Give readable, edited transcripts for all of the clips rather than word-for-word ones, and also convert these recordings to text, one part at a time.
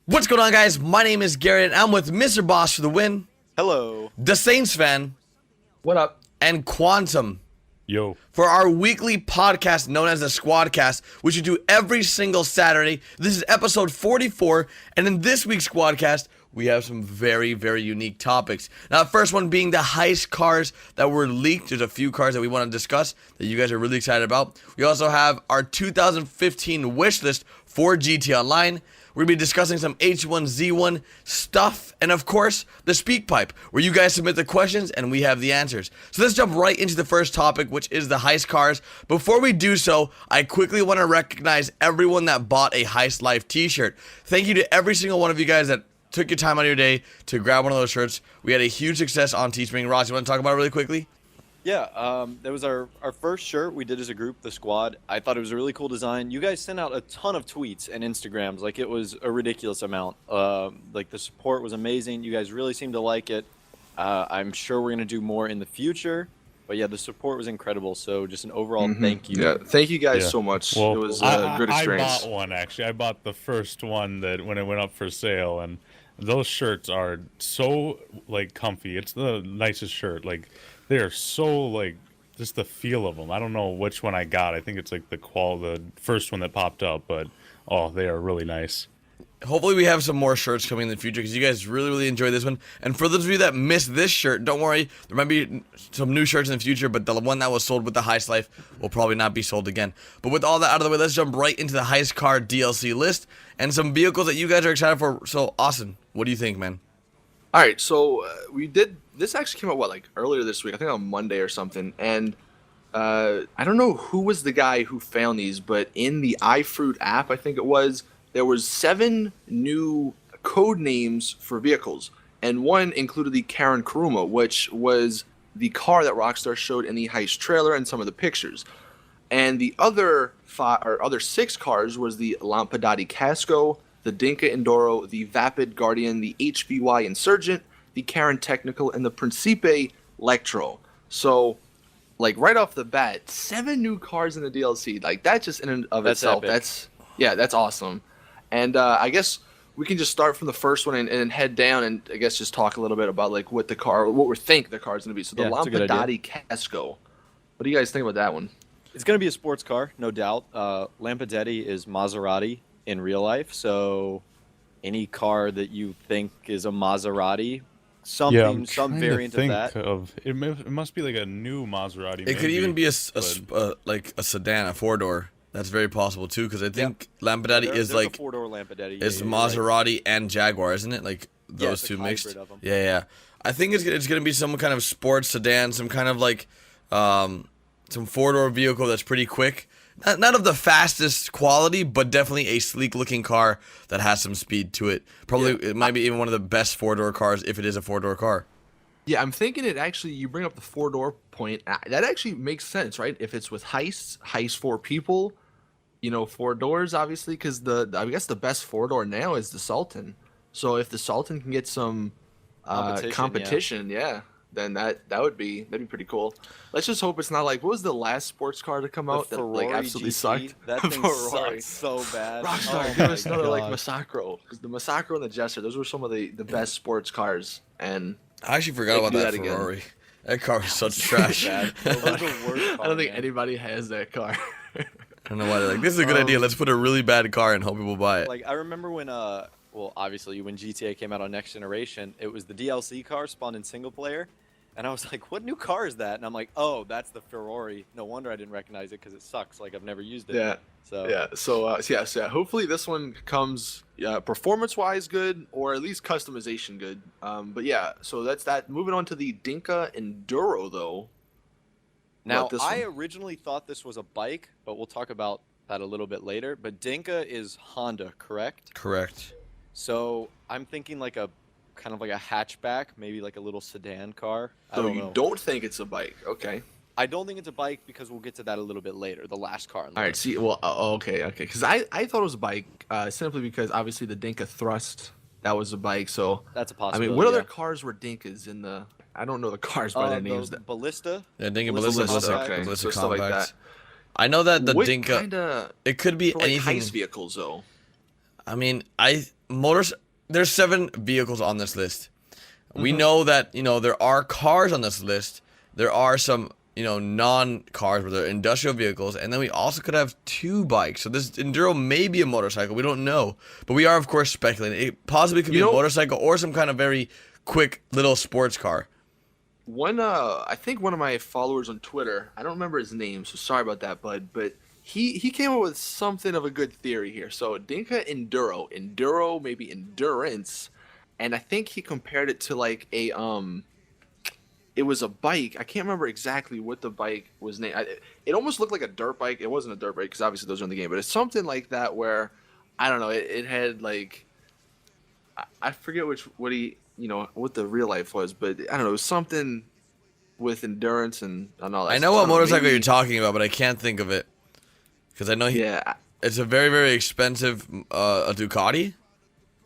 What's going on, guys? My name is Garrett. I'm with Mr. Boss for the win, Hello. the Saints fan, What up? and Quantum Yo. for our weekly podcast known as the Squadcast, which we do every single Saturday. This is episode 44, and in this week's Squadcast, we have some very, very unique topics. Now, the first one being the heist cars that were leaked. There's a few cars that we want to discuss that you guys are really excited about. We also have our 2015 wish list for GT Online. We're going to be discussing some H1Z1 stuff, and of course, the speak pipe, where you guys submit the questions and we have the answers. So let's jump right into the first topic, which is the heist cars. Before we do so, I quickly want to recognize everyone that bought a Heist Life t-shirt. Thank you to every single one of you guys that took your time out of your day to grab one of those shirts. We had a huge success on Teespring. Ross, you want to talk about it really quickly? Yeah, that was our first shirt we did as a group, the squad. I thought it was a really cool design. You guys sent out a ton of tweets and Instagrams. Like, it was a ridiculous amount. Like, the support was amazing. You guys really seemed to like it. I'm sure we're going to do more in the future. But, yeah, the support was incredible. So, just an overall thank you. Yeah, thank you guys so much. Well, it was a good experience. I bought one, actually. I bought the first one that when it went up for sale, and those shirts are so, like, comfy. It's the nicest shirt. Like, they are so, like, just the feel of them. I don't know which one I got. I think it's, like, the first one that popped up, but, oh, they are really nice. Hopefully we have some more shirts coming in the future because you guys really, really enjoyed this one. And for those of you that missed this shirt, don't worry. There might be some new shirts in the future, but the one that was sold with the Heist Life will probably not be sold again. But with all that out of the way, let's jump right into the Heist Car DLC list and some vehicles that you guys are excited for. So, Austin, what do you think, man? All right, so we did. This actually came out like earlier this week. I think on Monday or something. And I don't know who was the guy who found these, but in the iFruit app, I think it was, there was 7 new code names for vehicles, and one included the Karen Kuruma, which was the car that Rockstar showed in the Heist trailer and some of the pictures. And the other 6 cars was the Lampadati Casco, the Dinka Enduro, the Vapid Guardian, the HVY Insurgent, the Karen Technical, and the Principe Electro. So, like, right off the bat, 7 new cars in the DLC. Like, that just in and of itself, epic. that's awesome. And I guess we can just start from the first one and head down and I guess just talk a little bit about like what we think the car's going to be. So the Lampadati Casco. What do you guys think about that one? It's going to be a sports car, no doubt. Lampadati is Maserati in real life. So, any car that you think is a Maserati, some variant of that. It must be like a new Maserati. It could even be a sedan, a 4-door. That's very possible too, because I think Lampadati is like a 4-door Lampadati. It's Maserati and Jaguar, isn't it? Like those two mixed. Yeah. I think it's gonna be some kind of sports sedan, some kind of like some 4-door vehicle that's pretty quick. Not of the fastest quality, but definitely a sleek-looking car that has some speed to it. Probably it might be even one of the best 4-door cars if it is a 4-door car. Yeah, I'm thinking it actually, you bring up the 4-door point. That actually makes sense, right? If it's with Heist 4 people, 4 doors, obviously, because I guess the best 4-door now is the Sultan. So if the Sultan can get some competition, then that'd be pretty cool. Let's just hope it's not like, what was the last sports car to come out that like absolutely sucked? That thing sucked so bad. Rockstar, give us another like Masacro, because the Masacro and the Jester, those were some of the best sports cars, and I actually forgot about that Ferrari. That car was such trash. I don't think anybody has that car. I don't know why they're like, this is a good idea. Let's put a really bad car and hope people buy it. Like, I remember when, obviously when GTA came out on Next Generation, it was the DLC car spawned in single player. And I was like, what new car is that? And I'm like, oh, that's the Ferrari. No wonder I didn't recognize it because it sucks. Like, I've never used it. Yeah. So hopefully this one comes performance-wise good, or at least customization good. But yeah, so that's that. Moving on to the Dinka Enduro, though. Now, I originally thought this was a bike, but we'll talk about that a little bit later. But Dinka is Honda, correct? Correct. So I'm thinking like a kind of like a hatchback, maybe like a little sedan car. So you don't think it's a bike? Okay. I don't think it's a bike because we'll get to that a little bit later. The last car. All right. See, well, okay. Because I thought it was a bike simply because obviously the Dinka Thrust, that was a bike. So that's a possibility. I mean, what other cars were Dinkas in the? I don't know the cars by their names. The Ballista. Yeah, Dinka Ballista. Okay. Ballista stuff like that. I know that the what Dinka. Kinda, it could be for like anything. heist vehicles though. I mean, I there's 7 vehicles on this list. We know that, there are cars on this list. There are some, non-cars, where they're industrial vehicles, and then we also could have 2 bikes. So this Enduro may be a motorcycle. We don't know, but we are of course speculating. It possibly could be a motorcycle or some kind of very quick little sports car. I think one of my followers on Twitter, I don't remember his name, so sorry about that, bud, but he came up with something of a good theory here. So Dinka Enduro, maybe endurance, and I think he compared it to like a it was a bike. I can't remember exactly what the bike was named. It almost looked like a dirt bike. It wasn't a dirt bike because obviously those are in the game, but it's something like that where I don't know. It had like I forget what the real life was, but I don't know. It was something with endurance and all that. I know what motorcycle you're talking about, but I can't think of it because I know it's a very, very expensive a Ducati.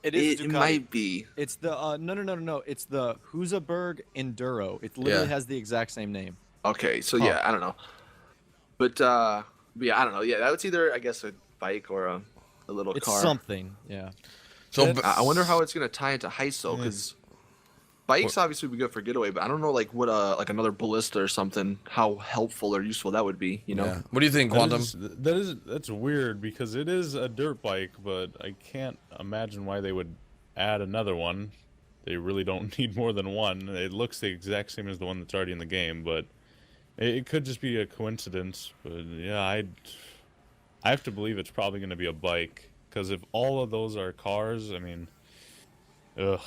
It is a Ducati. It might be. It's the no. It's the Husaberg Enduro. It literally has the exact same name. Okay, so yeah, I don't know, but yeah, I don't know. Yeah, that was either I guess a bike or a little car. It's something. Yeah. So I wonder how it's gonna tie into Heist though, because bikes obviously would be good for getaway, but I don't know like what like another ballista or something, how helpful or useful that would be. Yeah. What do you think, Quantum? That's weird because it is a dirt bike, but I can't imagine why they would add another one. They really don't need more than one. It looks the exact same as the one that's already in the game, but it could just be a coincidence. But yeah, I have to believe it's probably going to be a bike because if all of those are cars, I mean, ugh.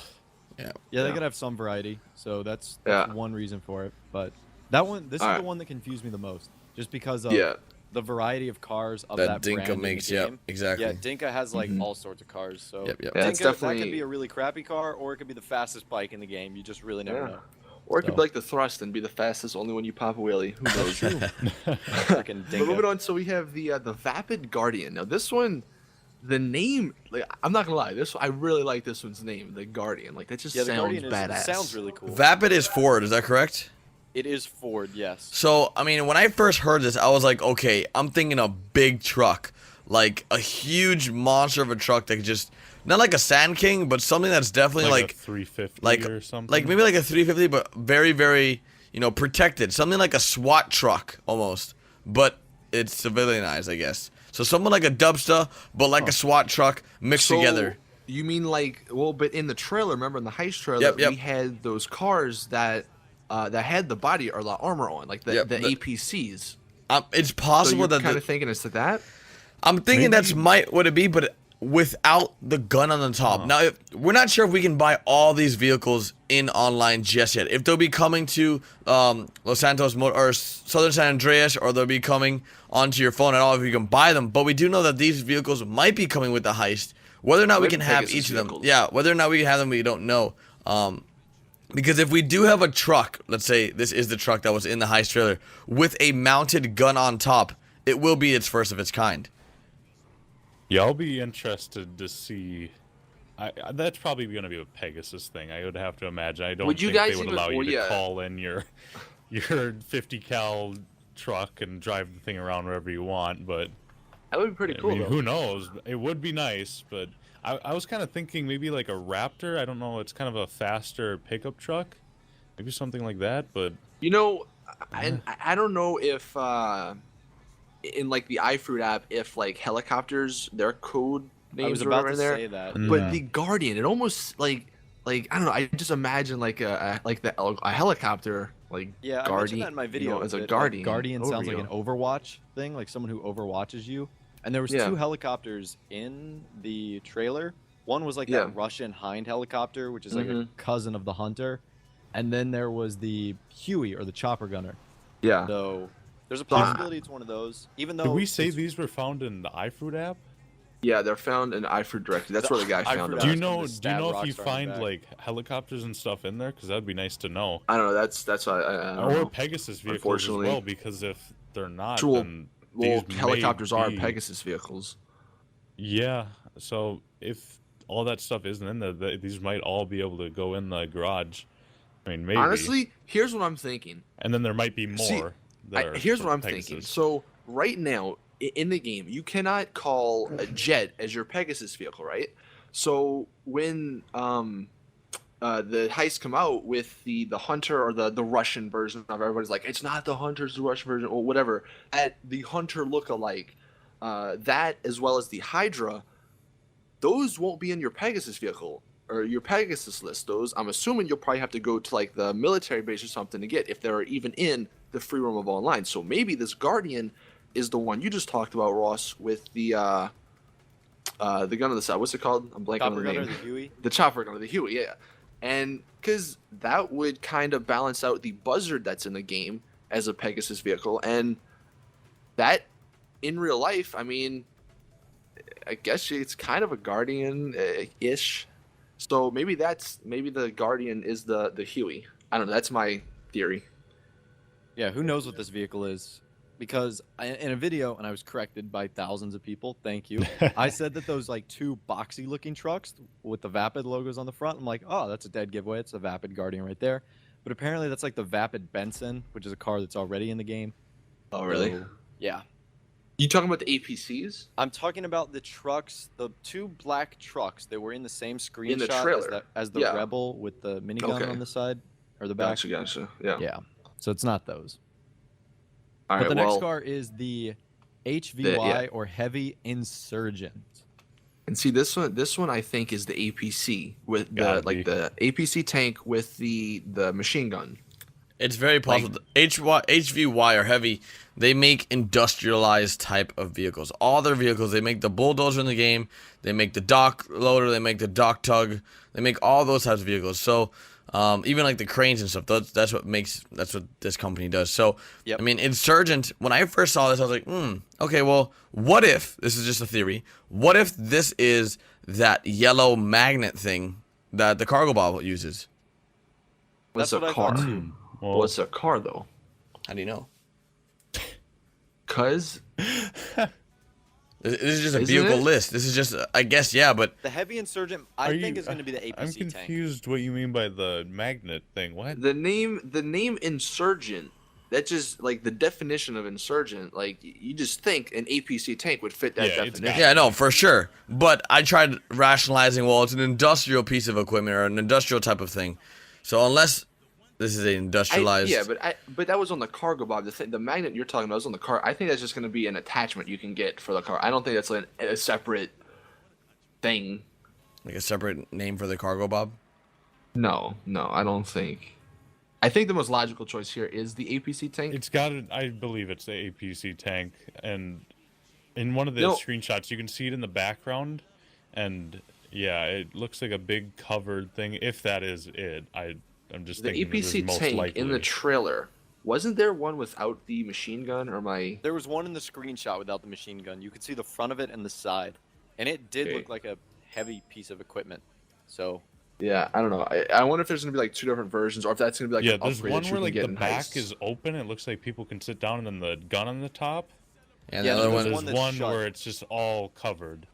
Yeah, they gotta have some variety, so that's one reason for it. But that one, this is the one that confused me the most, just because of the variety of cars of that Dinka brand makes. in the game. Exactly. Yeah, Dinka has like all sorts of cars. So Yep. Yeah, Dinka, it's definitely that could be a really crappy car, or it could be the fastest bike in the game. You just really never know. Or it could be like the Thrust and be the fastest only when you pop a wheelie. Who knows? Freaking But Dinka. moving on, so we have the Vapid Guardian. Now this one, the name, like I'm not gonna lie, I really like this one's name, the Guardian. Like that just the sounds Guardian badass. sounds really cool. Vapid is Ford. Is that correct? It is Ford, yes. So, I mean, when I first heard this, I was like, okay, I'm thinking a big truck. Like a huge monster of a truck that could just, not like a Sand King, but something that's definitely like a 350 or something. Like maybe like a 350, but very, very, protected. Something like a SWAT truck almost, but it's civilianized, I guess. So someone like a Dubsta, but like a SWAT truck mixed together. You mean like, but in the trailer, remember in the Heist trailer, we had those cars that had the body or the armor on, like the APCs. It's possible so that kind of thinking it's that. I'm thinking that's what it be, but without the gun on the top. Now, we're not sure if we can buy all these vehicles in online just yet. If they'll be coming to Los Santos or Southern San Andreas, or they'll be coming onto your phone at all if you can buy them. But we do know that these vehicles might be coming with the Heist. Whether or not we can have each of them. Yeah, whether or not we can have them, we don't know. Because if we do have a truck, let's say this is the truck that was in the Heist trailer, with a mounted gun on top, it will be its first of its kind. Yeah, I'll be interested to see. That's probably going to be a Pegasus thing. I would have to imagine. I don't think they would allow you to call in your 50 cal truck and drive the thing around wherever you want. But that would be pretty cool. I mean, who knows? It would be nice, but I was kind of thinking maybe like a Raptor. I don't know. It's kind of a faster pickup truck, maybe something like that. But I don't know if. In like the iFruit app, if like helicopters, their code names I was are about to there. say that. But the Guardian, it almost like I don't know. I just imagine like a helicopter like Guardian. I mentioned that in my video. As a Guardian. Guardian sounds like an Overwatch thing, like someone who overwatches you. And there was 2 helicopters in the trailer. One was like that Russian Hind helicopter, which is like a cousin of the Hunter, and then there was the Huey or the chopper gunner. Yeah. So there's a possibility it's one of those. Even though did we say these were found in the iFruit app? Yeah, they're found in iFruit directly. That's where the guy found them. Do you know if you find like helicopters and stuff in there? Because that'd be nice to know. I don't know. That's what I don't know. Pegasus vehicles as well. Because if they're not, then helicopters are Pegasus vehicles. Yeah. So if all that stuff isn't in there, these might all be able to go in the garage. I mean, maybe. Honestly, here's what I'm thinking. And then there might be more. Here's what I'm thinking. So right now in the game, you cannot call a jet as your Pegasus vehicle, right? So when the Heist come out with the Hunter or the Russian version of, everybody's like, it's not the Hunter, it's the Russian version or whatever. At the Hunter look-alike, that as well as the Hydra, those won't be in your Pegasus vehicle or your Pegasus list. Those, I'm assuming you'll probably have to go to like the military base or something to get, if they're even in the free roam of online. So maybe this Guardian is the one you just talked about, Ross, with the gun on the side. What's it called? I'm blanking on the name. The Huey. The chopper gunner, the Huey, yeah. And because that would kind of balance out the Buzzard that's in the game as a Pegasus vehicle, and that in real life, I mean, I guess it's kind of a Guardian-ish. So maybe the Guardian is the Huey. I don't know. That's my theory. Yeah, who knows what this vehicle is? Because in a video, and I was corrected by thousands of people, thank you, I said that those like two boxy looking trucks with the Vapid logos on the front, I'm like, oh, that's a dead giveaway. It's a Vapid Guardian right there. But apparently that's like the Vapid Benson, which is a car that's already in the game. Oh, really? So, yeah. You talking about the APCs? I'm talking about the trucks, the two black trucks that were in the same screenshot In the trailer. as the Yeah. Rebel with the minigun Okay. on the side or the back. Gotcha. Yeah. Yeah. So it's not those. All But right. the Well, next car is the HVY yeah. or Heavy Insurgent. and see this one I think is the APC with the Gotta be. the APC tank with the machine gun. It's very possible. HVY or Heavy, they make industrialized type of vehicles. All their vehicles, they make the bulldozer in the game, they make the dock loader, they make the dock tug, they make all those types of vehicles. So even like the cranes and stuff, that's what this company does. So Yep. I mean, Insurgent. When I first saw this, I was like, okay, well, what if this is just a theory? What if this is that yellow magnet thing that the cargo bot uses? What's That's a what I car? thought too. Well, What's a car though? How do you know? Cause This is just a Isn't vehicle it? list. This is just, I guess, yeah, but The Heavy Insurgent, I think, is going to be the APC I'm tank. confused what you mean by the magnet thing. What? the name Insurgent, that just like the definition of Insurgent, like you just think an APC tank would fit that Yeah, it's definition. yeah, no, for sure. But I tried rationalizing, well, it's an industrial piece of equipment or an industrial type of thing. So unless this is an industrialized, but that was on the cargo bob. The magnet you're talking about was on the car. I think that's just going to be an attachment you can get for the car. I don't think that's like a separate thing. like a separate name for the cargo bob. No, I don't think. I think the most logical choice here is the APC tank. It's got it. I believe it's the APC tank, and in one of the No. screenshots, you can see it in the background, and yeah, it looks like a big covered thing. If that is it, I'm just The thinking this is APC most tank likely. in the trailer. Wasn't there one without the machine gun, or my? There was one in the screenshot without the machine gun. You could see the front of it and the side. And it did Okay. look like a heavy piece of equipment. So, Yeah, I don't know. I wonder if there's gonna be like two different versions, or if that's gonna be like yeah, an there's upgrade one that you where can like get the in back Heist. is open. It looks like people can sit down, and then the gun on the top. And Yeah, the other there's one, There's one that's one shut. where it's just all covered,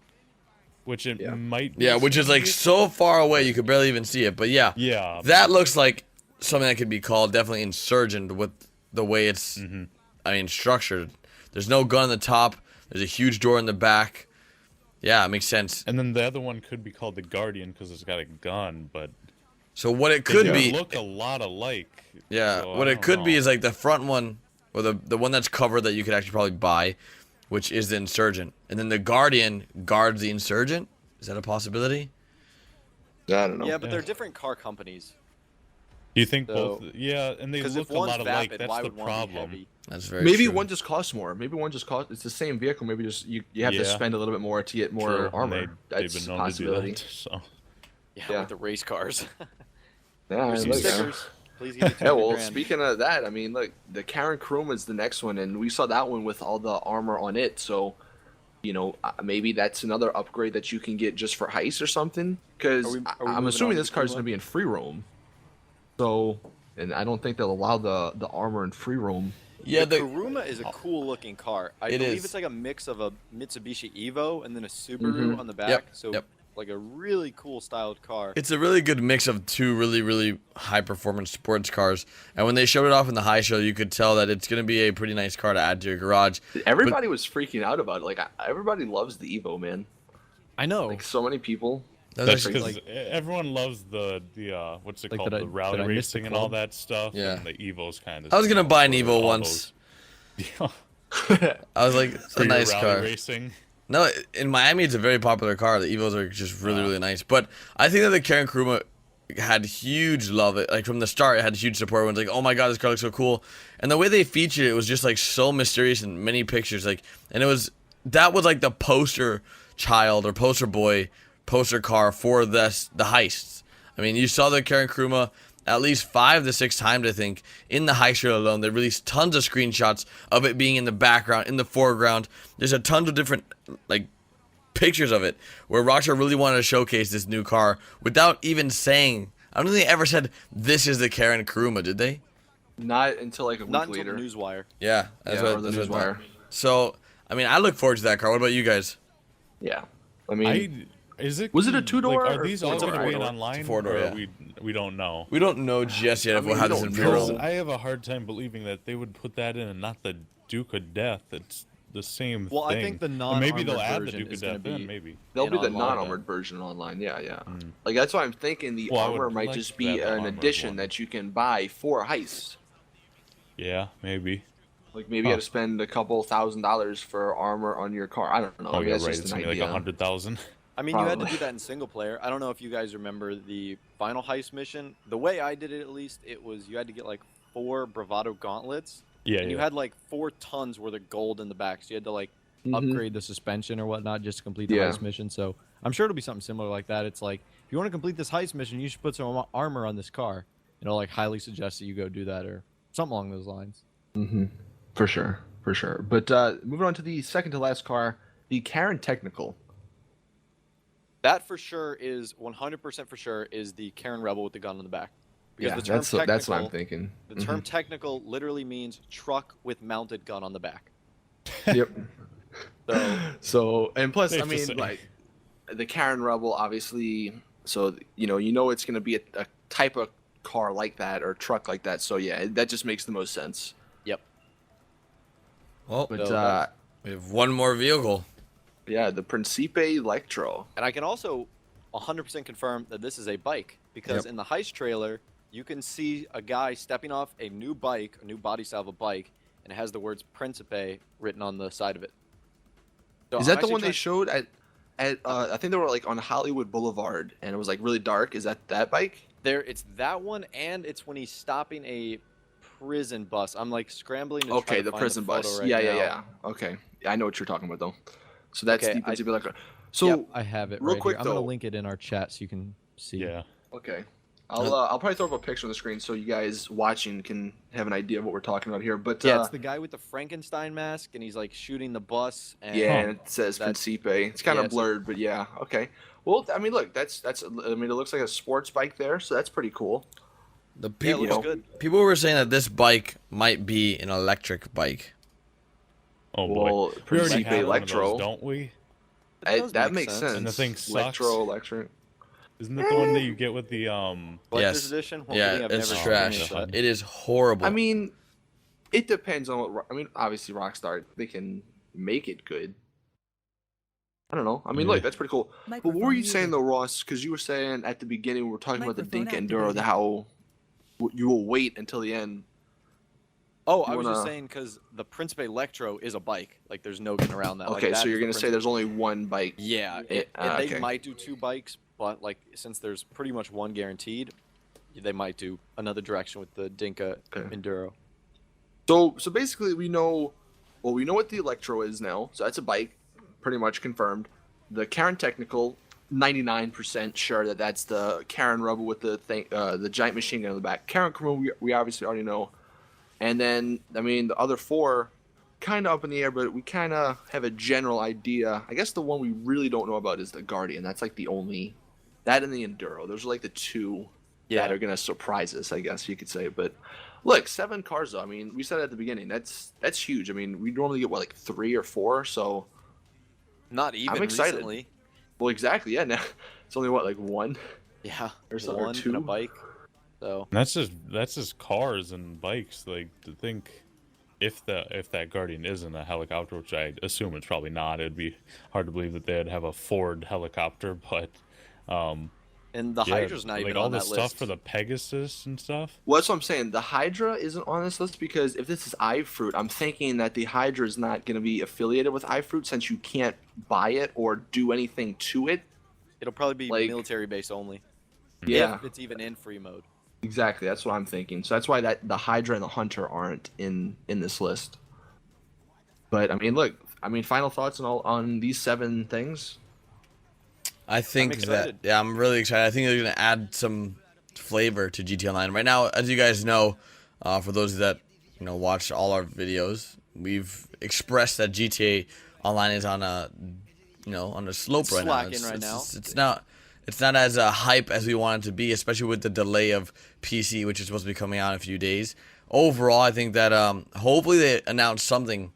which it Yeah. might. Be yeah, which is like so far away you could barely even see it. But yeah, Yeah. that looks like something that could be called definitely Insurgent with the way it's, I mean, structured. There's no gun on the top. There's a huge door in the back. Yeah, it makes sense. And then the other one could be called the Guardian because it's got a gun, but So what it they could do be, look a lot alike. yeah, so I what it don't could be know. is like the front one, or the one that's covered that you could actually probably buy, which is the Insurgent, and then the Guardian guards the Insurgent. Is that a possibility? I don't know. yeah, but Yeah. they're different car companies. Do you think So- both? Yeah, and they Because look if a one's lot alike. vapid, That's why the would one be problem. heavy? That's very Maybe true. one just costs more. Maybe one just costs. It's the same vehicle. Maybe just you have to Yeah. spend a little bit more to get more True, and armor. they've That's been a known to do possibility. that. So Yeah, Yeah. with the race cars. Yeah, Here's some look, stickers. Please give me 200 Yeah, well, grand. speaking of that, I mean, look, the Karen Kruma is the next one, and we saw that one with all the armor on it. So, you know, maybe that's another upgrade that you can get just for Heist or something. Because Are we I'm moving assuming on to this card's Kruma? going to be in free roam. So, and I don't think they'll allow the armor in free roam. Yeah, the the Kuruma is a cool looking car. I It believe is. it's like a mix of a Mitsubishi Evo and then a Subaru on the back. So yep. like a really cool styled car. it's a really good mix of two really high performance sports cars. And when they showed it off in the high show, you could tell that it's going to be a pretty nice car to add to your garage. Everybody was freaking out about it. Like, everybody loves the Evo, man. I know. Like, so many people. That was That's actually because everyone loves the what's it Like, called, did I- the did rally I miss the racing and all club? that stuff. Yeah. And the Evo's kind of. I was gonna buy an Evo once. I was like, it's For a your nice rally car. racing. No, in Miami, it's a very popular car. The Evos are just really, Wow. really nice. But I think that the Karen Kuruma had huge love. It like from the start, it had huge support. Everyone's like, "Oh my god, this car looks so cool!" And the way they featured it was just like so mysterious in many pictures. Like, and that was like the poster child or poster boy, poster car for the heists. I mean, you saw the Karen Kuruma at least 5 to 6 times, I think, in the heist trailer alone. They released tons of screenshots of it being in the background, in the foreground. There's a tons of different like pictures of it where Rockstar really wanted to showcase this new car without even saying. I don't think they ever said this is the Karen Kuruma, did they? Not until like a Not week until later. the Newswire. Yeah, that's Yeah, or the that's Newswire. So, I mean, I look forward to that car. What about you guys? Yeah. I mean, Was it a two-door Like, are or these all four-door? going to be It's a online? four-door, or yeah. We don't know. We don't know just yet if we'll mean, have we this in don't pre-roll. know. Because I have a hard time believing that they would put that in and not the Duke of Death. It's the same Well, thing. I think the Or maybe they'll non-armored add the version Duke of is gonna Death be- in, maybe. they'll and be the online. non-armored version online. Yeah, yeah. Like that's why I'm thinking the Well, I would armor might like just to be have the an armored addition one. that you can buy for Heist. Yeah, maybe. Like maybe you Huh. got to spend a couple $1,000s for armor on your car. I don't know. I Oh, mean, yeah, that's right. just It's an gonna be idea. like 100,000. I mean, you had to Probably. do that in single player. I don't know if you guys remember the final heist mission. The way I did it, at least, it was you had to get like 4 bravado gauntlets, Yeah, and you yeah. had like 4 tons worth of gold in the back. So you had to like upgrade the suspension or whatnot just to complete the Yeah. heist mission. So I'm sure it'll be something similar like that. It's like if you want to complete this heist mission, you should put some armor on this car. It'll like highly suggest that you go do that or something along those lines. For sure, for sure. But moving on to the second to last car, the Karen Technical. That for sure is 100% for sure is the Karen Rebel with the gun on the back. Because Yeah, the term that's what I'm technical- thinking. The term technical literally means truck with mounted gun on the back. Yep. So So and plus, Safe I to mean, say. like the Karen Rebel, obviously. So you know it's gonna be a type of car like that or truck like that. So yeah, that just makes the most sense. yep. Well, But So we have one more vehicle. yeah, the Principe Electro. And I can also 100% confirm that this is a bike because Yep. in the heist trailer, you can see a guy stepping off a new bike, a new body style of a bike, and it has the words Principe written on the side of it. So Is I'm that the actually one they trying- showed at? I think they were like on Hollywood Boulevard, and it was like really dark. Is that bike? There, it's that one, and it's when he's stopping a prison bus. I'm like scrambling. To try Okay, to the find prison photo bus. right yeah, now. yeah. Okay, yeah, I know what you're talking about though. So that's Okay, the I- Principe Electro. So Yep, I have it real right quick, here. I'm gonna though- link it in our chat so you can see. Yeah. okay, I'll probably throw up a picture on the screen so you guys watching can have an idea of what we're talking about here. But Yeah, it's the guy with the Frankenstein mask, and he's like shooting the bus. And yeah, and it says That's- Principe. It's kind yeah, of so- blurred, but yeah, okay. Well, I mean, look, that's. I mean, it looks like a sports bike there, so that's pretty cool. The Yeah, it people, looks know, good. people were saying that this bike might be an electric bike. Oh boy. Well, We already Principe have one of Electro. those, don't we? does That make makes sense. sense. And the thing sucks. Electric. Isn't that the one that you get with the Collector's Yes. edition? Well, Yeah, me, I've it's never trash. experienced that. It is horrible. I mean, it depends on what. I mean, obviously, Rockstar they can make it good. I don't know. I mean, Yeah. look, that's pretty cool. But what were you saying though, Ross? Because you were saying at the beginning we were talking about the Microphone Dink Enduro, activated. how you will wait until the end. Oh, You I was just wanna- saying because the Principe Electro is a bike. Like, there's no getting around that. Like, Okay, that so you're is the gonna say Principe- there's only one bike. Yeah, they okay. might do 2 bikes, but like since there's pretty much one guaranteed, they might do another direction with the Dinka Okay. Enduro. So basically, we know what the Electro is now. So that's a bike, pretty much confirmed. The Karen Technical, 99% sure that that's the Karen Rebel with the giant machine gun on the back. Karen Kuruma, we obviously already know. And then, I mean, the other 4, kind of up in the air, but we kind of have a general idea. I guess the one we really don't know about is the Guardian. That's like the only, that and the Enduro. Those are like the 2 that are gonna surprise us, I guess you could say. But look, 7 cars though. I mean, we said it at the beginning. That's huge. I mean, we normally get what, like 3 or 4. So, Not even excited. recently. well, exactly. Yeah. Now it's only what, like 1. Yeah, There's other one and 2. a bike. So That's just cars and bikes. Like, to think if that Guardian isn't a helicopter, which I assume it's probably not, it'd be hard to believe that they'd have a Ford helicopter. But And the Yeah, Hydra's not like even all on the that stuff list. for the Pegasus and stuff. Well, that's what I'm saying. The Hydra isn't on this list because if this is iFruit, I'm thinking that the Hydra is not going to be affiliated with iFruit since you can't buy it or do anything to it. It'll probably be Like- military base only. Yeah, If it's even in free mode. exactly. That's what I'm thinking. So that's why that the Hydra and the Hunter aren't in this list. But I mean, look. I mean, final thoughts on these 7 things. I think excited. I'm really excited. I think they're gonna add some flavor to GTA Online. Right now, as you guys know, for those that watch all our videos, we've expressed that GTA Online is on a on a slope right now. Slacking right now. It's not as hype as we want it to be, especially with the delay of PC, which is supposed to be coming out in a few days. Overall, I think that hopefully they announce something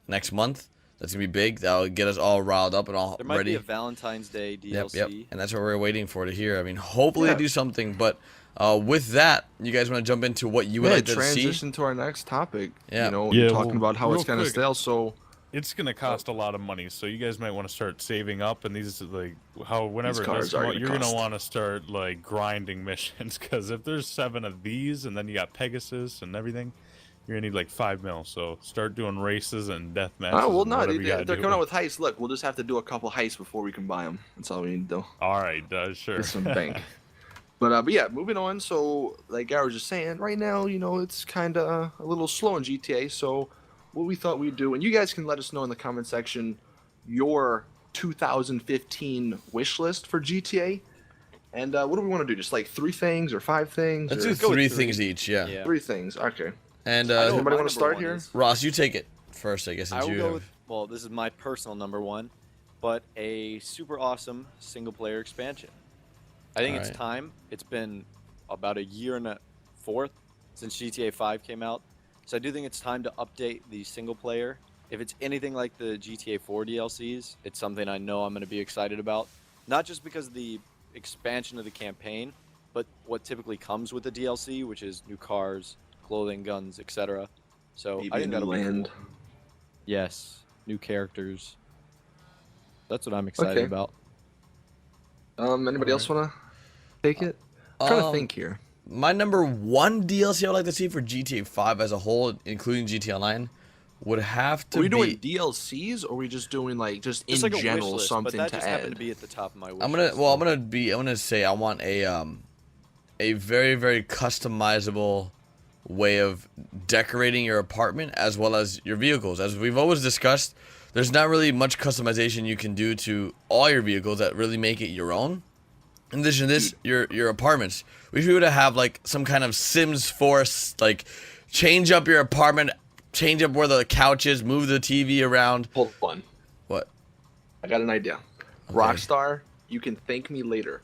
next month that's gonna be big. That'll get us all riled up and all There might ready. be a Valentine's Day DLC. Yep. And that's what we're waiting for to hear. I mean, hopefully Yeah. they do something. But with that, you guys want to jump into what you would like to see? Transition to our next topic. Yeah. Yeah, Talking well, about how real it's going to quick. sell. So It's gonna cost a lot of money, so you guys might want to start saving up. And these whenever it cars does come are out, gonna you're gonna cost. want to start like grinding missions because if there's 7 of these, and then you got Pegasus and everything, you're gonna need like 5 mil. So start doing races and death matches. well, and no, whatever you they're gotta do. coming out with heists. Look, we'll just have to do a couple heists before we can buy them. That's all we need to do. All right, sure. Get some bank. But yeah, moving on. So, like Gary was just saying, right now, it's kind of a little slow in GTA. So, what we thought we'd do, and you guys can let us know in the comment section your 2015 wish list for GTA. And what do we want to do? Just like 3 things or 5 things? Let's or do Go with 3 three. things each. Yeah. Yeah. 3 things. Okay. And I know what anybody my wanna number start 1 here? is. Ross, you take it first, I guess. I Since will you go have... with, well, this is my personal number 1, but a super awesome single player expansion. I think it's Alright. time. It's been about a year and a fourth since GTA 5 came out. So I do think it's time to update the single player. If it's anything like the GTA 4 DLCs, it's something I know I'm going to be excited about. Not just because of the expansion of the campaign, but what typically comes with the DLC, which is new cars, clothing, guns, etc. So Maybe I a think new that'll land. be cool. Yes, new characters. That's what I'm excited Okay. about. Anybody else want to take it? I'm trying to think here. My number 1 DLC I would like to see for GTA 5 as a whole, including GTA Online, would have to Are we be... doing DLCs or are we just doing like just It's in like a general wish list, something but that to just add? happened to be at the top of my wish I'm list. gonna say I want a very, very customizable way of decorating your apartment as well as your vehicles. As we've always discussed, there's not really much customization you can do to all your vehicles that really make it your own. In addition to this, your apartments. We should have like some kind of Sims Force, like change up your apartment, change up where the couch is, move the TV around. Hold on. What? I got an idea. Rockstar, you can thank me later.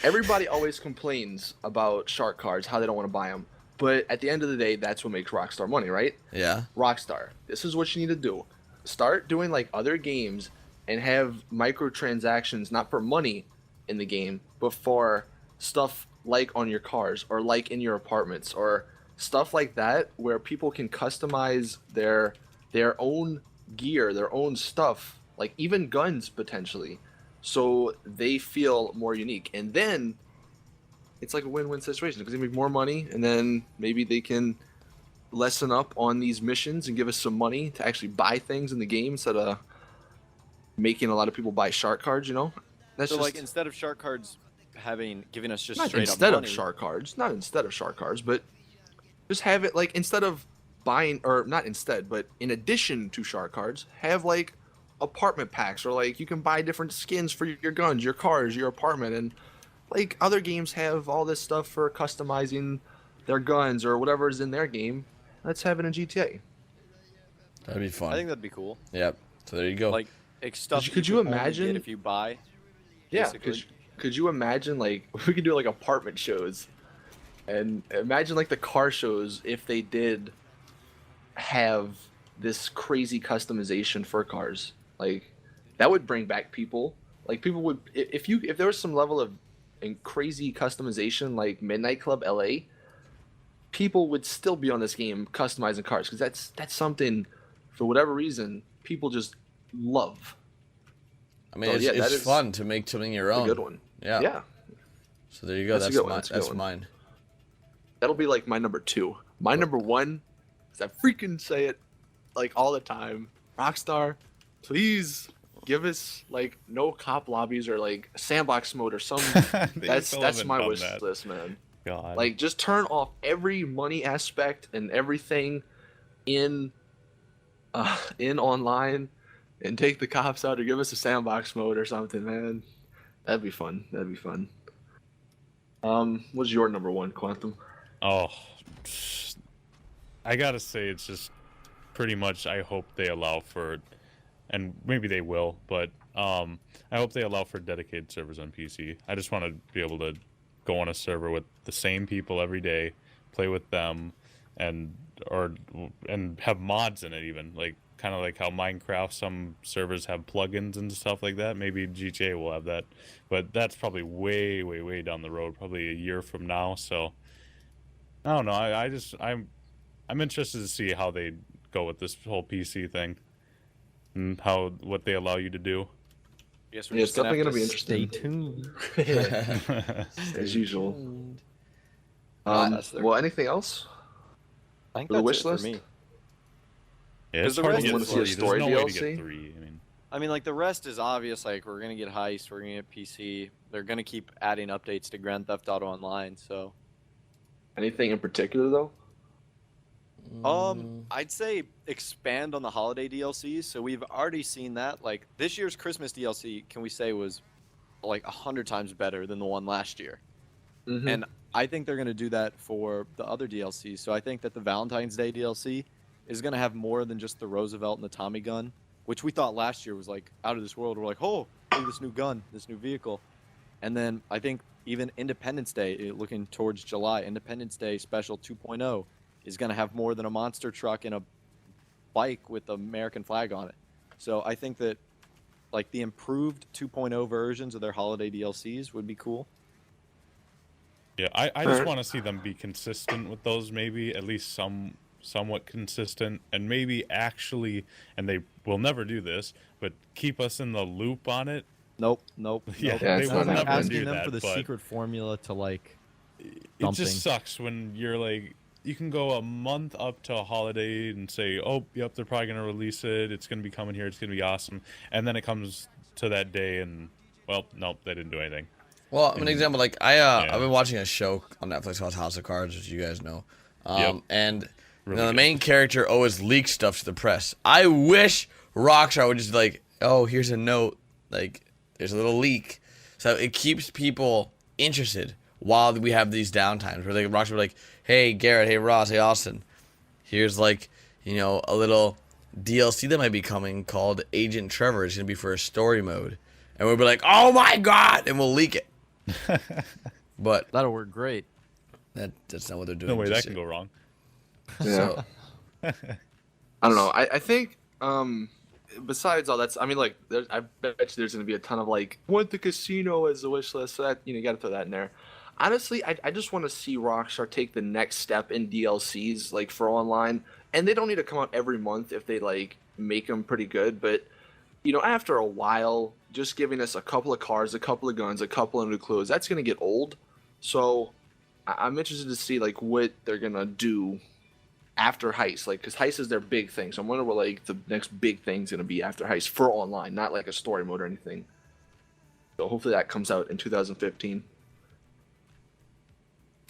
Everybody always complains about shark cards, how they don't want to buy them. But at the end of the day, that's what makes Rockstar money, right? Yeah. Rockstar, this is what you need to do. Start doing like other games and have microtransactions, not for money in the game, but for stuff like on your cars or like in your apartments or stuff like that where people can customize their own gear, their own stuff, like even guns potentially, so they feel more unique. And then it's like a win-win situation because they make more money and then maybe they can lessen up on these missions and give us some money to actually buy things in the game instead of making a lot of people buy shark cards, That's So just like instead of shark cards giving us just not straight instead up of money, shark cards, not instead of shark cards, but just have it like instead of buying, or not instead, but in addition to shark cards, have like apartment packs or like you can buy different skins for your guns, your cars, your apartment, and like other games have all this stuff for customizing their guns or whatever is in their game. Let's have it in GTA. That'd be fun. I think that'd be cool. Yep. So there you go. Like stuff Could you you only imagine- get if you buy? Yeah, basically. could you imagine like we could do like apartment shows, and imagine like the car shows if they did have this crazy customization for cars. Like that would bring back people. Like people would if there was some level of crazy customization like Midnight Club LA, people would still be on this game customizing cars because that's something for whatever reason people just love. I mean, So, it's, yeah, that it's is fun to make something your a own. good one. Yeah. Yeah, So there you go. That's a That's good one, mine. that's a good That's one. mine. that'll be like my number 2. My number 1, is I freaking say it like all the time. Rockstar, please give us like no cop lobbies or like sandbox mode or some. They that's still that's haven't my done wish that. list, man. God. Like, just turn off every money aspect and everything in online, and take the cops out, or give us a sandbox mode or something, man. That'd be fun. That'd be fun. What's your number 1, Quantum? Oh, I gotta say, it's just pretty much. I hope they allow for, and maybe they will, but I hope they allow for dedicated servers on PC. I just want to be able to go on a server with the same people every day, play with them, and have mods in it, even like kind of like how Minecraft, some servers have plugins and stuff like that. Maybe GTA will have that, but that's probably way down the road, probably a year from now. So I don't know. I'm interested to see how they go with this whole PC thing and what they allow you to do. I guess we're Yeah, just it's definitely gonna be Stay interesting. tuned. As usual. That's their- Well, anything else? I think For the that's wish it for list? me. Yeah, 'Cause it's the hard to rest get is- three. wanna see a There's story no way to DLC? get 3. I mean, like the rest is obvious. Like we're gonna get Heist, we're gonna get PC. They're gonna keep adding updates to Grand Theft Auto Online. So, Anything in particular though? I'd say expand on the holiday DLCs. So we've already seen that. Like this year's Christmas DLC, can we say was like 100 times better than the one last year? Mhm. And I think they're gonna do that for the other DLCs. So I think that the Valentine's Day DLC is gonna have more than just the Roosevelt and the Tommy gun, which we thought last year was like out of this world. We're like, oh, look at this new gun, this new vehicle. And then I think even Independence Day, looking towards July, Independence Day Special 2.0 is going to have more than a monster truck and a bike with the American flag on it. So I think that like the improved 2.0 versions of their holiday DLCs would be cool. Yeah, I just Alright. want to see them be consistent with those, maybe at least somewhat consistent, and maybe actually, and they will never do this, but keep us in the loop on it. Nope. Yeah, nope. Yeah, they it's will not never happening. Asking do them that. for the but secret formula to like it something. just sucks when you're like, you can go a month up to a holiday and say, oh, yep, they're probably gonna release it. It's gonna be coming here. It's gonna be awesome, and then it comes to that day, and well, nope, they didn't do anything. Well, an example, like I've Yeah. been watching a show on Netflix called House of Cards, which you guys know. Yep. And Really the good. main character always leaks stuff to the press. I wish Rockstar would just like, oh, here's a note, like there's a little leak, so it keeps people interested while we have these downtimes where like Rockstar would be like, hey Garrett, hey Ross, hey Austin, here's like a little DLC that might be coming called Agent Trevor. It's gonna be for a story mode, and we'll be like, oh my god, and we'll leak it. But That'll work great. that's not what they're doing. No way that just can yet. go wrong. So, I don't know. I think besides all that, I mean, like, I bet you there's gonna be a ton of like, want the casino as a wish list. So that you got to throw that in there. Honestly, I just want to see Rockstar take the next step in DLCs, like for online, and they don't need to come out every month if they like make them pretty good. But after a while, just giving us a couple of cars, a couple of guns, a couple of new clothes, that's gonna get old. So I'm interested to see like what they're gonna do after Heist, like, because Heist is their big thing. So I'm wondering what like the next big thing's gonna be after Heist for online, not like a story mode or anything. So hopefully that comes out in 2015.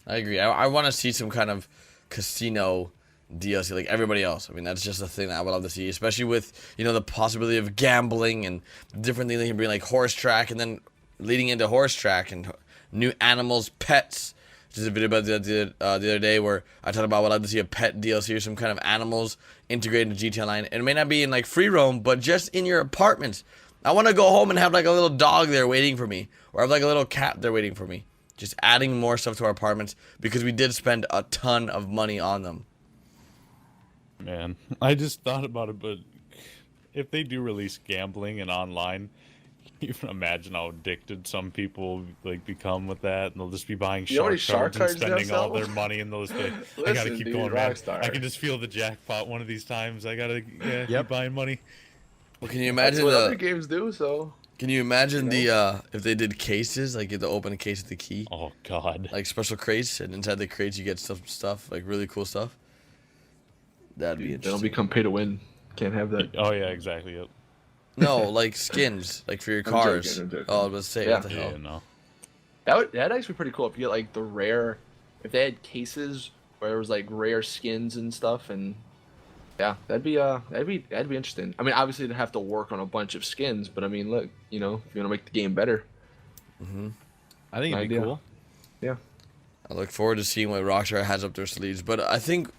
I agree. I want to see some kind of casino DLC like everybody else. I mean, that's just a thing that I would love to see, especially with the possibility of gambling and different things. They can bring like horse track, and then leading into horse track and new animals, pets. Just a video about the other day where I talked about what I'd like to see a pet DLC or some kind of animals integrated into GTA Online. And it may not be in like free roam, but just in your apartment. I want to go home and have like a little dog there waiting for me, or have like a little cat there waiting for me. Just adding more stuff to our apartments because we did spend a ton of money on them. Man, I just thought about it, but if they do release gambling and online, you can imagine how addicted some people like become with that, and they'll just be buying You know how many shark shark cards cards and they spending all sell? their money in those things. I Listen, gotta keep dude, going, man. Rockstar. I can just feel the jackpot one of these times. I gotta keep buying money. Well, can you That's imagine what other the games do. So Can you imagine the if they did cases, like you have to open a case with the key, Oh God. like special crates, and inside the crates you get stuff like really cool stuff. That'd be Dude, that'll interesting. become pay to win. Can't have that. Oh yeah, exactly. Yep. No, like skins, like for your I'm cars. joking, I'm joking. Oh, I was say Yeah. what the hell? Yeah. No. That'd actually be pretty cool if you get like the rare, if they had cases where there was like rare skins and stuff, and yeah, that'd be interesting. I mean, obviously they'd have to work on a bunch of skins, but I mean, look, if you want to make the game better, I think it'd be Idea. cool. yeah. I look forward to seeing what Rockstar has up their sleeves. But I think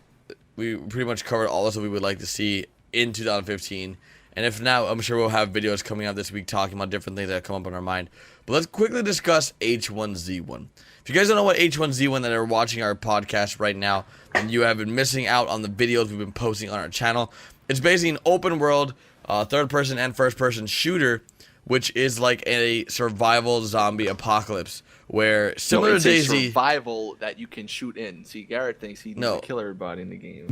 we pretty much covered all of what we would like to see in 2015. And if not, I'm sure we'll have videos coming out this week talking about different things that come up in our mind. But let's quickly discuss H1Z1. If you guys don't know what H1Z1 that are watching our podcast right now, and you have been missing out on the videos we've been posting on our channel, it's basically an open world, third-person and first-person shooter, which is like a survival zombie apocalypse, where similar to it's a DayZ, survival that you can shoot in. See, Garrett thinks he needs No. to kill everybody in the game.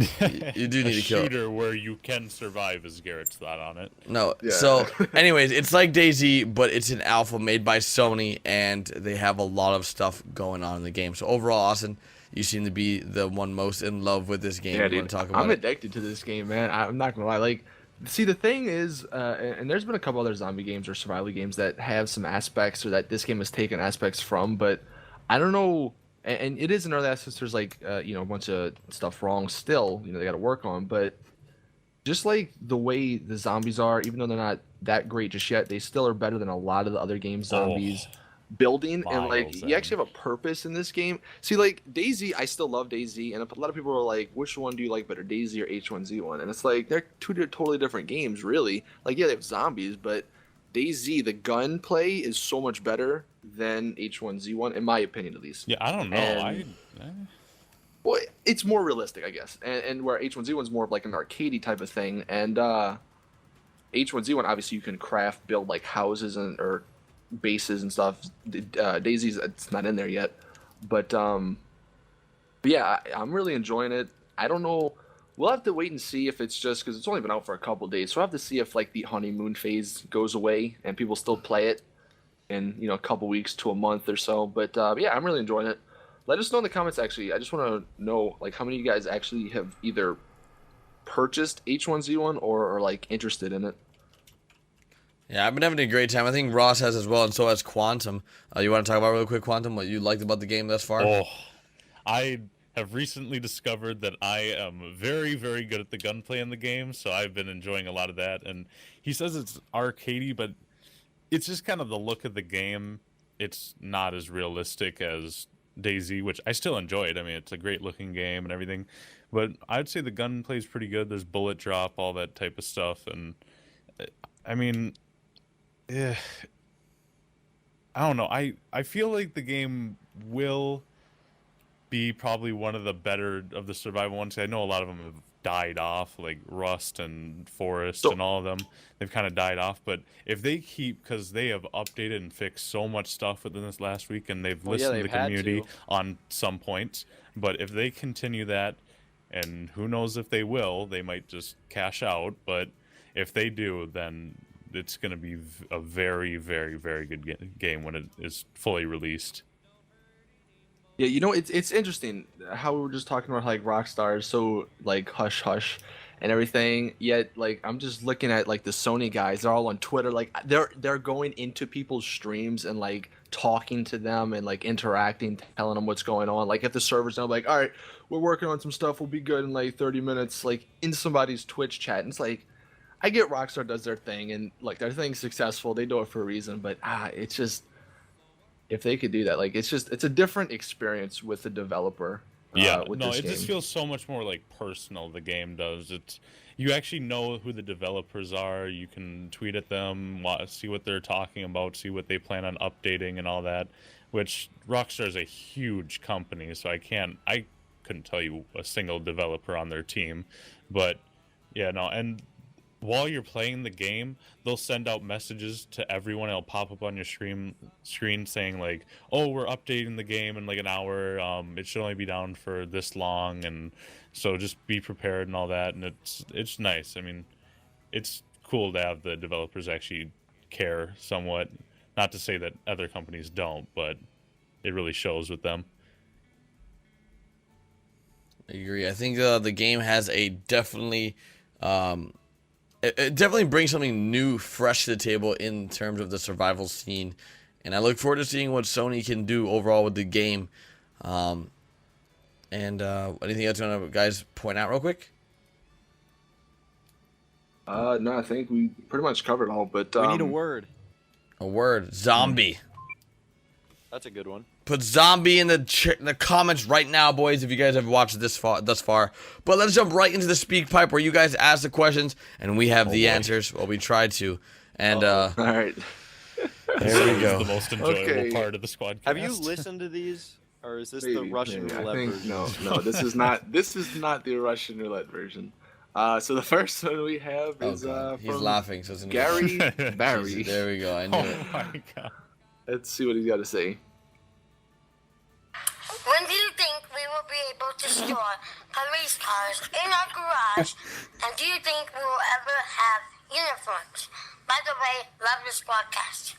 you do need A to kill. shooter where you can survive is Garrett's thought on it. No. Yeah. So, anyways, it's like DayZ, but it's an alpha made by Sony, and they have a lot of stuff going on in the game. So overall, Austin, you seem to be the one most in love with this game. Yeah, You dude, want to talk about I'm it? addicted to this game, man. I'm not gonna lie. Like, see, the thing is, and there's been a couple other zombie games or survival games that have some aspects, or that this game has taken aspects from, but I don't know. And it is in early access. There's like, a bunch of stuff wrong still. They got to work on, but just like the way the zombies are, even though they're not that great just yet, they still are better than a lot of the other games zombies. Building and like miles you actually have a purpose in this game. See, like DayZ, I still love DayZ, and a lot of people are like, which one do you like better, DayZ or H1Z1? And it's like they're two totally different games, really. Like, yeah, they have zombies, but DayZ, the gunplay is so much better than H1Z1, in my opinion, at least. Yeah, I don't know. And- Well, it's more realistic, I guess, and where H1Z1 is more of like an arcadey type of thing, and H1Z1 obviously you can craft, build like houses or bases and stuff. DayZ's it's not in there yet, but yeah, I'm really enjoying it. I don't know. We'll have to wait and see if it's just because it's only been out for a couple days, so we'll have to see if like the honeymoon phase goes away and people still play it in a couple weeks to a month or so. But yeah, I'm really enjoying it. Let us know in the comments. Actually, I just want to know like how many of you guys actually have either purchased H1Z1 or are like interested in it. Yeah, I've been having a great time. I think Ross has as well, and so has Quantum. You want to talk about real quick, Quantum, what you liked about the game thus far? Oh, I have recently discovered that I am very, very good at the gunplay in the game, so I've been enjoying a lot of that. And he says it's arcadey, but it's just kind of the look of the game. It's not as realistic as DayZ, which I still enjoyed. I mean, it's a great looking game and everything, but I'd say the gunplay is pretty good. There's bullet drop, all that type of stuff, and I mean, yeah, I don't know. I feel like the game will be probably one of the better of the survival ones. I know a lot of them have died off, like Rust and Forest and all of them. They've kind of died off, but if they keep, because they have updated and fixed so much stuff within this last week, and they've listened to the they've had community to. on some points. But if they continue that, and who knows if they will, they might just cash out. But if they do, then it's going to be a very, very, very good game when it is fully released. Yeah, it's interesting how we were just talking about like Rockstar is so like hush hush and everything. Yet like I'm just looking at like the Sony guys, they're all on Twitter, like they're going into people's streams and like talking to them and like interacting, telling them what's going on. Like if the servers know like, all right, we're working on some stuff, we'll be good in like 30 minutes, like in somebody's Twitch chat. And it's like I get Rockstar does their thing and like their thing's successful, they do it for a reason, but it's just if they could do that, like it's a different experience with the developer. Yeah, with no, this it game. just feels so much more like personal. The game does. You actually know who the developers are. You can tweet at them, see what they're talking about, see what they plan on updating and all that. Which Rockstar is a huge company, so I couldn't tell you a single developer on their team, but yeah, no, and while you're playing the game, they'll send out messages to everyone. It'll pop up on your screen saying like, "Oh, we're updating the game in like an hour. It should only be down for this long, and so just be prepared and all that." And it's nice. I mean, it's cool to have the developers actually care somewhat. Not to say that other companies don't, but it really shows with them. I agree. I think the game has a definitely, it definitely brings something new, fresh to the table in terms of the survival scene, and I look forward to seeing what Sony can do overall with the game. And anything else you want to guys point out real quick? No, I think we pretty much covered all. But We need a word. A word, zombie. That's a good one. Put zombie in the comments right now, boys, if you guys have watched thus far. But let's jump right into the speak pipe where you guys ask the questions and we have the answers. Well, we tried to. And all right. there we go. The most enjoyable part of the Squadcast. Have you listened to these, or is this the Russian maybe. roulette I think, version? no, this is not. This is not the Russian roulette version. So the first one we have Oh, is God. He's from laughing, so it's gonna Gary Barry. Jesus, there we go. I knew Oh it. my god. Let's see what he's got to say. When do you think we will be able to store police cars in our garage? And do you think we will ever have uniforms? By the way, love the Squadcast.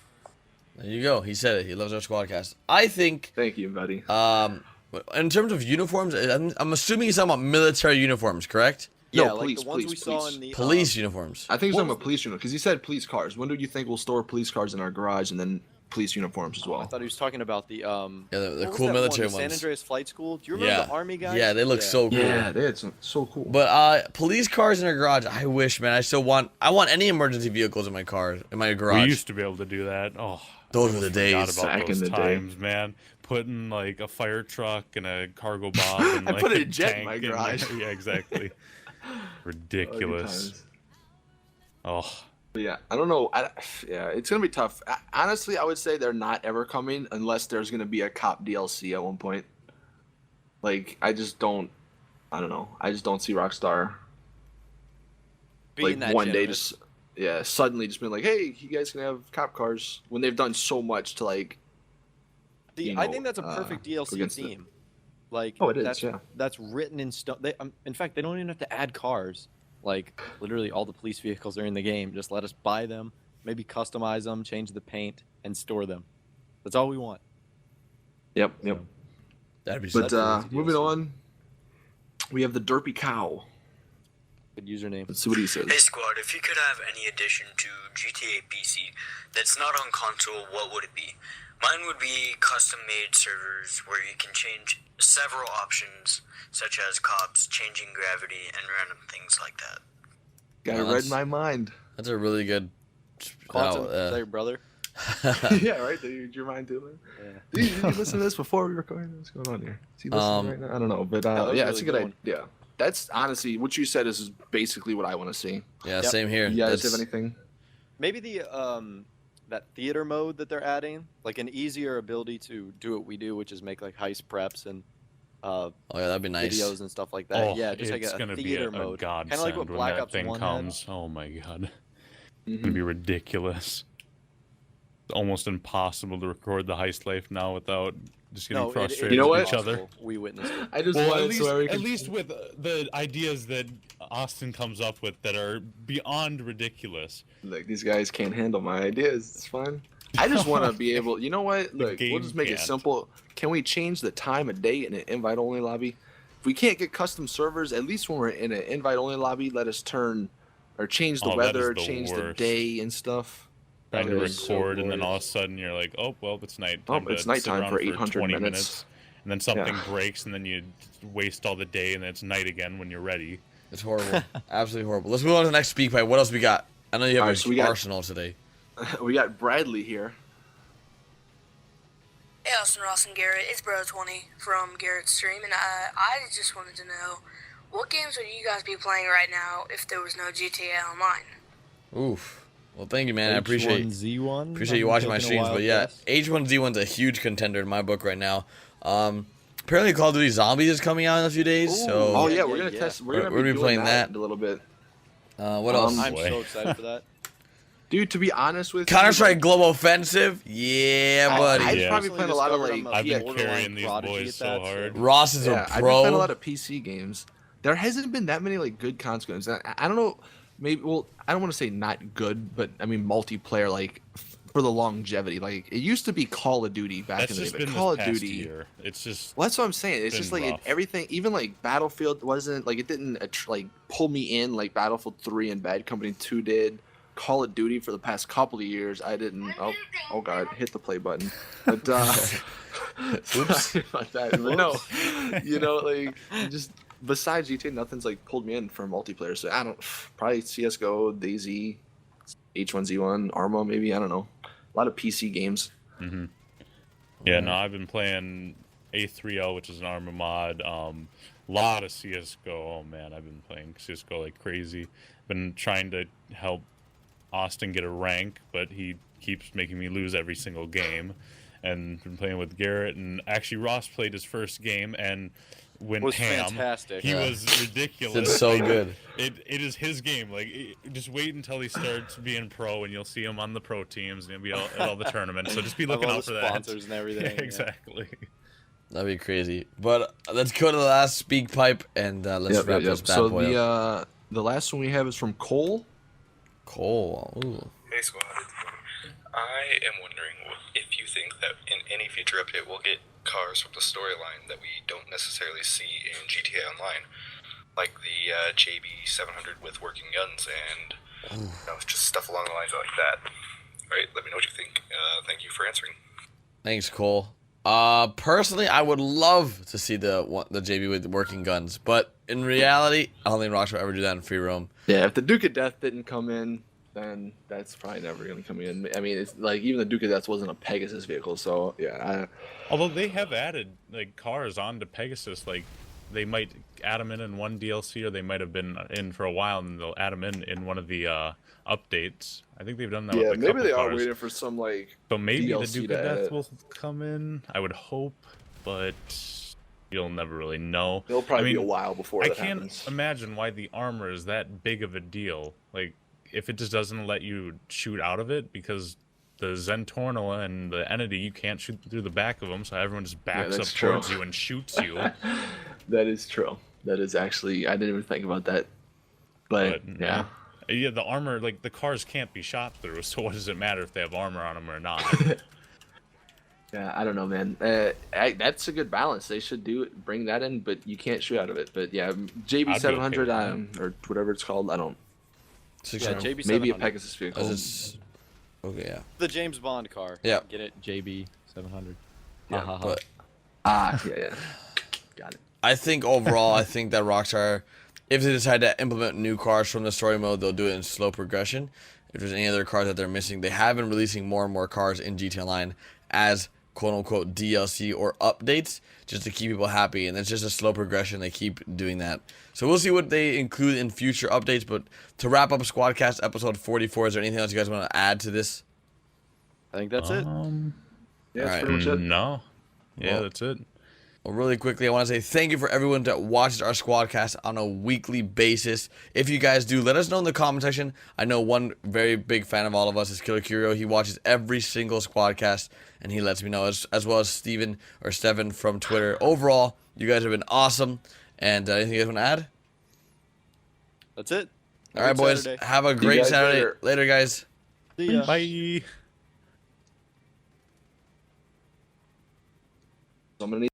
There you go. He said it. He loves our Squadcast. I think, Thank you, buddy. in terms of uniforms, I'm assuming he's talking about military uniforms, correct? No, Yeah, police, like the ones police, we saw police. in the Police uniforms. I think he's what talking was about police uniforms because he said police cars. When do you think we'll store police cars in our garage and then police uniforms as I well? thought he was talking about the Yeah, the what was cool that military one, the San ones. Andreas Flight School. Do you remember Yeah. the Army guys? Yeah, they look so cool. Yeah, that's so cool. But police cars in our garage, I wish, man. I want any emergency vehicles in my car, in my garage. We used to be able to do that. Oh, Those were the forgot days. about Back those in the day. times, man. Putting like a fire truck and a cargo bob and I like put a a jet in tank my there. garage. Yeah, exactly. Oh, Ridiculous. Oh, But yeah, I don't know. Yeah, it's gonna be tough. Honestly, I would say they're not ever coming unless there's gonna be a cop DLC at one point. Like, I just don't. I don't know. I just don't see Rockstar Being like that one day generous. just suddenly just being like, hey, you guys can have cop cars when they've done so much to like. you I know, think that's a perfect go DLC against it. theme. Like, Oh, it is, that's, yeah. That's written in stone. In fact, they don't even have to add cars. Like, literally, all the police vehicles are in the game. Just let us buy them, maybe customize them, change the paint, and store them. That's all we want. Yep. That'd be But That's an easy moving DLC. on, we have the Derpy Cow. Good username. Let's see what he says. Hey Squad, if you could have any addition to GTA PC that's not on console, what would it be? Mine would be custom-made servers where you can change several options, such as cops, changing gravity, and random things like that. Guy Well, read that's- my mind. That's a really good. Quantum, Oh, is that your brother? Yeah, right. Did you read your mind too, man? Yeah. Did you listen to this before we recorded? What's going on here? Is he listening right now? I don't know, but that was yeah, a it's a really good good idea. That's honestly what you said is basically what I want to see. Yeah, Yep. same here. You guys That's- have anything? Maybe the that theater mode that they're adding, like an easier ability to do what we do, which is make like heist preps and Oh yeah, that'd be nice. videos and stuff like that. oh, yeah, just like it's a gonna be theater a mode, kind godsend of like what when Black that Ops thing 1 comes. Oh my god, Mhm. it's gonna be ridiculous. It's almost impossible to record the heist life now without just getting No, frustrated You know with what? each other. We witnessed it. I just Well, wanted so we at could- least with the ideas that Austin comes up with that are beyond ridiculous. Look, these guys can't handle my ideas. It's fine. I just want to be able. You know what? Look, we'll game just make it can't. simple. Can we change the time of day in an invite-only lobby? If we can't get custom servers, at least when we're in an invite-only lobby, let us turn or change the Oh, that is weather, the change the worst. day and stuff. Trying to That is so record, and then all of a glorious. sudden you're like, oh well, it's night. Oh, Time to it's sit nighttime around for 800 20 minutes. and then something Yeah. breaks, and then you waste all the day, and then it's night again when you're ready. It's horrible. Absolutely horrible. Let's move on to the next speak pipe. What else we got? I know you have All an right, so we got- arsenal today. We got Bradley here. Hey, Austin, Ross, and Garrett. It's Bro20 from Garrett's stream, and I just wanted to know what games would you guys be playing right now if there was no GTA Online? Oof. Well, thank you, man. I appreciate H1Z1. appreciate you I'm watching my taking a streams. wild But yeah, guess. H1Z1's a huge contender in my book right now. Apparently, Call of Duty Zombies is coming out in a few days. Ooh. So Oh yeah, yeah, we're yeah, gonna yeah. test. We're We're gonna gonna be be doing playing that. in a little bit, what else? I'm Boy. so excited for that. dude. To be honest with Counter you, Strike Global Offensive. Yeah, buddy. I've Yeah. probably played a lot of Discovered like. I'm a I've been borderline carrying these prodigy boys at so that, hard. Ross is Yeah, a I've been playing a pro. lot of PC games. There hasn't been that many like good consequences. I don't know. maybe. Well, I don't want to say not good, but I mean multiplayer like for the longevity. Like it used to be Call of Duty back That's in the just day. But been Call this of past Duty. year. It's just Well, that's what I'm saying. It's been just like rough. everything, even like Battlefield wasn't like it didn't like pull me in like Battlefield 3 and Bad Company 2 did. Call of Duty for the past couple of years, I didn't. Oh God, hit the play button. But sorry about that. But no, like just besides GTA, nothing's like pulled me in for multiplayer. So I don't probably CS:GO, DayZ, H1Z1, Arma, maybe I don't know. A lot of PC games. Mm-hmm. Yeah, no, I've been playing A3L, which is an Arma mod. Lot of CS:GO. Oh man, I've been playing CS:GO like crazy. Been trying to help Austin get a rank, but he keeps making me lose every single game. And been playing with Garrett, and actually Ross played his first game and went Was ham. fantastic. He Yeah. was ridiculous. It's so Like, good. It is his game. Like, just wait until he starts being pro, and you'll see him on the pro teams, and he'll be at all the tournaments. So just be looking all out the for that. sponsors and everything. Yeah, yeah. exactly. That'd be crazy. But let's go to the last speak pipe and let's wrap this bad So boy up. the last one we have is from Cole. Cole. Ooh. Hey Squad, I am wondering if you think that in any future update we'll get cars from the storyline that we don't necessarily see in GTA Online, like the JB 700 with working guns and just stuff along the lines like that. All right, let me know what you think. Thank you for answering. Thanks, Cole. Personally, I would love to see the JB with working guns, but in reality, I don't think Rockstar will ever do that in free roam. Yeah, if the Duke of Death didn't come in, then that's probably never going to come in. I mean, it's like even the Duke of Death wasn't a Pegasus vehicle, so yeah. Although they have added like cars onto Pegasus, like they might add them in one DLC, or they might have been in for a while, and they'll add them in one of the updates. I think they've done that. Yeah, with a maybe couple they are cars. waiting for some like. So maybe the DLC Duke to of add Death it. will come in. I would hope, but you'll never really know. It'll probably I mean, be a while before I that can't happens. imagine why the armor is that big of a deal. Like, if it just doesn't let you shoot out of it, because the Zentorno and the Entity, you can't shoot through the back of them, so everyone just backs up that's true. towards you and shoots you. That is true. That is actually. I didn't even think about that. But yeah. Yeah, the armor, like, the cars can't be shot through, so what does it matter if they have armor on them or not? Yeah, I don't know, man. That's a good balance. They should bring that in, but you can't shoot out of it. But yeah, JB 700 or whatever it's called. I don't. Yeah, JB 700. Maybe a Pegasus vehicle. Okay, yeah. The James Bond car. Yeah. Get it? JB 700. Yeah, Ha ha ha. But yeah. Got it. I think overall, I think that Rockstar, if they decide to implement new cars from the story mode, they'll do it in slow progression. If there's any other cars that they're missing, they have been releasing more and more cars in GTA Online as quote-unquote DLC or updates just to keep people happy, and it's just a slow progression. They keep doing that. So we'll see what they include in future updates, but to wrap up Squadcast episode 44, is there anything else you guys want to add to this? I think that's it. Yeah, that's Alright. pretty much it. No. Yeah, Well, that's it. Well, really quickly, I want to say thank you for everyone that watches our Squadcast on a weekly basis. If you guys do, let us know in the comment section. I know one very big fan of all of us is Killer Curio. He watches every single Squadcast, and he lets me know, as well as Steven from Twitter. Overall, you guys have been awesome. And anything you guys want to add? That's it. All right, boys. Saturday. Have a great guys Saturday. later. Later, guys. See ya. Bye. So I'm gonna need